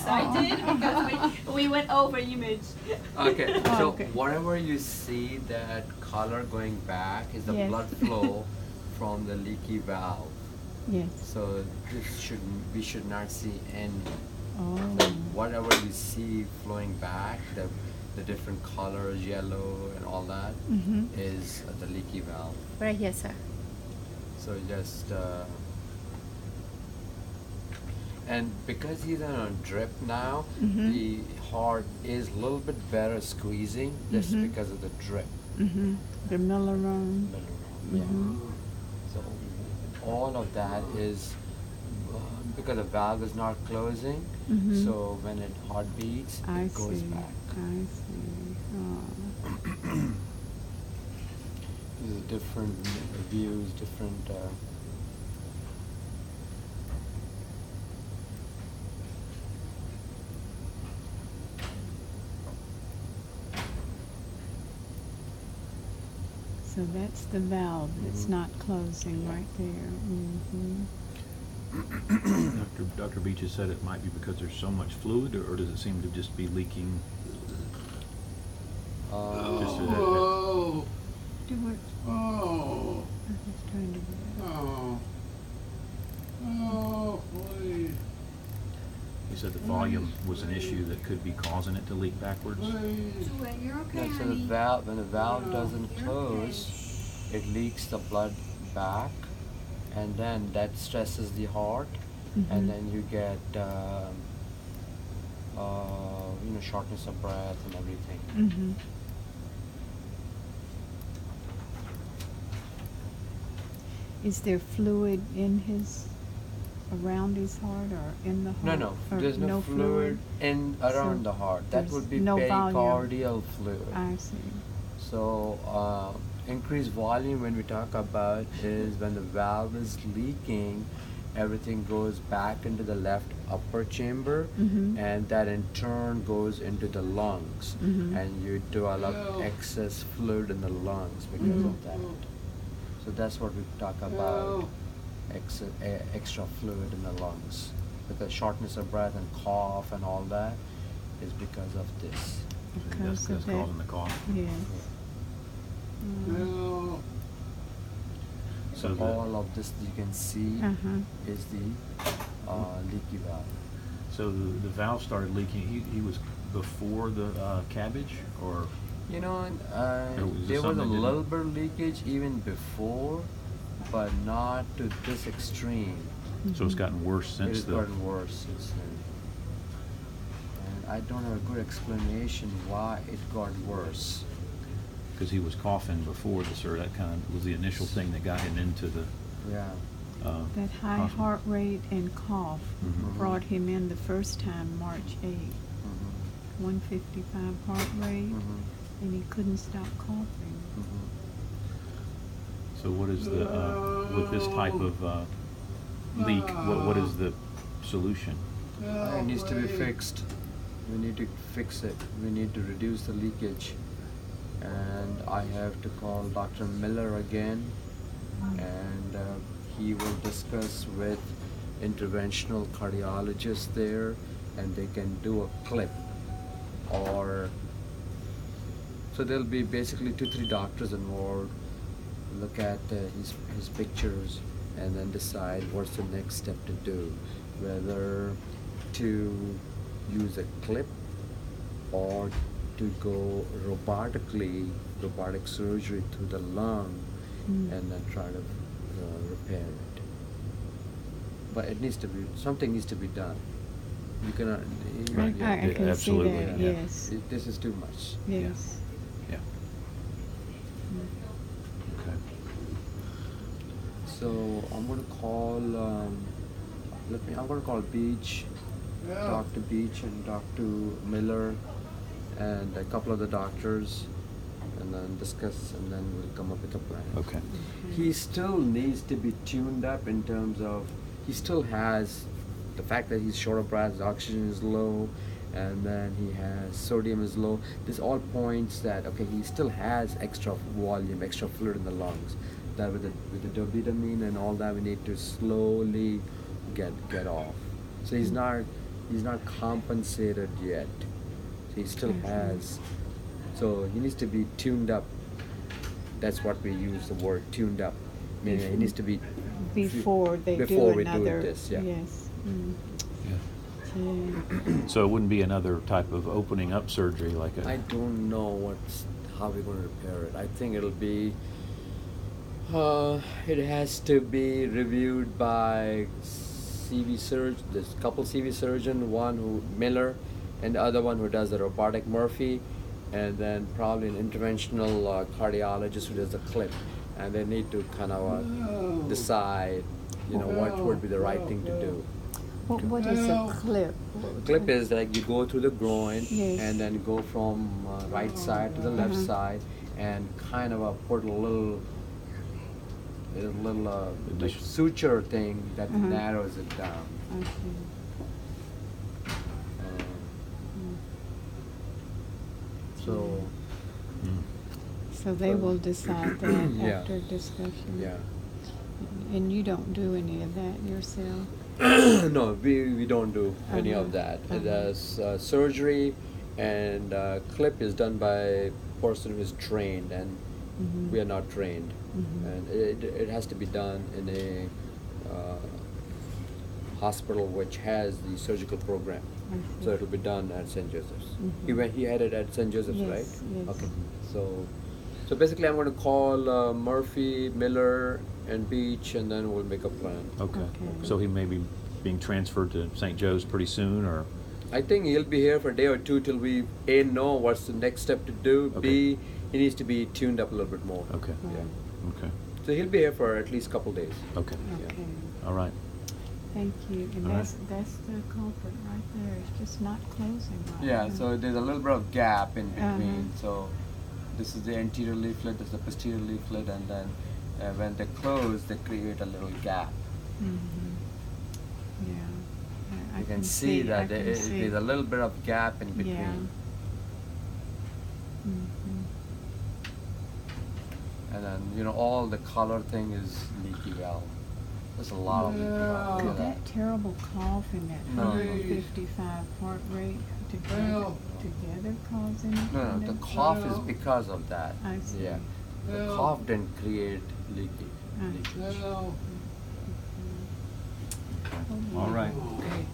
excited because we went over image. Okay, so Okay. whatever you see that color going back is the Yes. blood flow from the leaky valve. Yes. So we should not see any. Oh. So whatever you see flowing back, the different colors, yellow and all that, is the leaky valve. Right here, sir. So just and because he's on a drip now, the heart is a little bit better squeezing just because of the drip. The Milleron. Yeah. So all of that is because the valve is not closing. So when it heart beats, I it goes see. back. I see. Oh. These are different views, different. So that's the valve that's not closing right there. Dr. Beach has said it might be because there's so much fluid, or does it seem to just be leaking? Just Oh, Do what? oh, I'm just trying to do that. oh, oh, please, He said the volume was an issue that could be causing it to leak backwards. please. You're okay, So the valve, when the valve doesn't close, it leaks the blood back, and then that stresses the heart, and then you get shortness of breath and everything. Is there fluid in around his heart or in the heart? No, Or there's no fluid around So the heart. That there's would be no volume. pericardial fluid. I see. So increased volume when we talk about is when the valve is leaking, everything goes back into the left upper chamber, and that in turn goes into the lungs, and you develop excess fluid in the lungs because of that. So that's what we talk about, extra fluid in the lungs, because shortness of breath and cough and all that is because of this. Because That's of that. causing the cough. Yes. No, So the, All of this you can see is the leaky valve. so the valve started leaking. He was before the cabbage, or You know, was it there was something a that didn't- little bit of leakage even before, but not to this extreme. so it's gotten worse It since has gotten worse since then. And I don't have a good explanation why it got worse. because he was coughing before this, or that kind of was the initial thing that got him into the. Yeah. That high hospital. heart rate and cough brought him in the first time, March 8th. 155 heart rate, and he couldn't stop coughing. So what is the with this type of leak? What is the solution? It needs to be fixed. We need to fix it. We need to reduce the leakage. And I have to call Dr. Miller again, and he will discuss with interventional cardiologists there, and they can do a clip, or so there'll be basically 2-3 doctors involved, look at his pictures, and then decide what's the next step to do, whether to use a clip or to go robotic surgery through the lung, and then try to repair it. But it needs to be, something needs to be done. You cannot. Right. I can Absolutely, see that, yeah. yes. This is too much. Yes. Yeah. Okay. So I'm going to call. I'm going to call Beach, Dr. Beach, and Dr. Miller, and a couple of the doctors, and then discuss, and then we'll come up with a plan. Okay. He still needs to be tuned up in terms of, he still has the fact that he's short of breath, his oxygen is low, and then he has sodium is low. This all points that, okay, he still has extra volume, extra fluid in the lungs. That with the dobutamine and all that, we need to slowly get off. So he's not he's not compensated yet. So he still has. So he needs to be tuned up. That's what we use the word tuned up. Meaning he needs to be Before they before do we do another. this, yeah. Yes. Mm. Yeah. Okay. So it wouldn't be another type of opening up surgery like a. I don't know how we're going to repair it. I think it'll be. It has to be reviewed by CV surgeon. There's a couple CV surgeon, one who Miller, and the other one who does the robotic Murphy, and then probably an interventional cardiologist who does the clip, and they need to kind of decide, what would be the right thing to do. What is a clip? Clip is like you go through the groin, Yes. and then go from right side to the left side, and kind of put a little like Addition. suture thing that narrows it down. I see. So So they will decide that Yeah. after discussion. yeah. And you don't do any of that yourself? No, we don't do any of that. The surgery and clip is done by a person who is trained, and we are not trained. And it has to be done in a hospital which has the surgical program. So it'll be done at St. Joseph's. He had it at St. Joseph's, Yes, right? yes. Okay. So basically, I'm going to call Murphy, Miller, and Beach, and then we'll make a plan. Okay. Okay. So he may be being transferred to St. Joe's pretty soon, or. I think he'll be here for a day or two till we A, know what's the next step to do. Okay. B, he needs to be tuned up a little bit more. Okay. Yeah. Okay. So he'll be here for at least a couple days. Okay. Okay. All right. Thank you. And All right. that's the culprit right there. It's just not closing right Yeah, now. so there's a little bit of gap in Uh-huh. between. So this is the anterior leaflet, this is the posterior leaflet, and then when they close, they create a little gap. Yeah. I You can see that I can see. there's a little bit of gap in between. Yeah. And then, all the color thing is leaky valve. There's a lot of leaky valve. Look Could at that terrible cough and that No. 155 heart rate together cause any No, kind the of- cough is because of that. I see. Yeah. The Well. cough didn't create leakage. I see. Well, Oh, All right. yeah. okay.